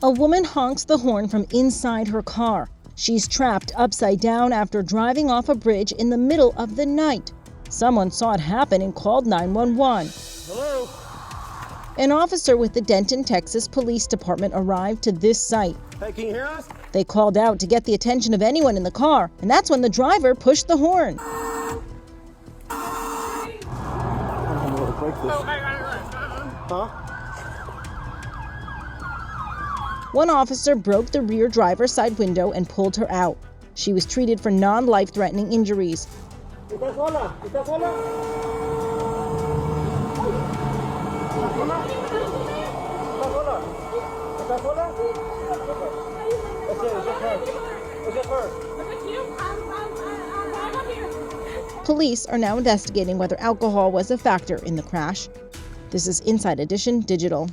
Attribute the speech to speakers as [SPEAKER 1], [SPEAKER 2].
[SPEAKER 1] A woman honks the horn from inside her car. She's trapped upside down after driving off a bridge in the middle of the night. Someone saw it happen and called 911.
[SPEAKER 2] Hello?
[SPEAKER 1] An officer with the Denton, Texas Police Department arrived to this site.
[SPEAKER 2] Hey, can you hear us?
[SPEAKER 1] They called out to get the attention of anyone in the car, and that's when the driver pushed the horn.
[SPEAKER 2] Huh?
[SPEAKER 1] One officer broke the rear driver's side window and pulled her out. She was treated for non-life-threatening injuries.
[SPEAKER 2] ¿Estás sola? ¿Estás sola? ¿Estás sola? ¿Estás sola? It's just her.
[SPEAKER 1] Police are now investigating whether alcohol was a factor in the crash. This is Inside Edition Digital.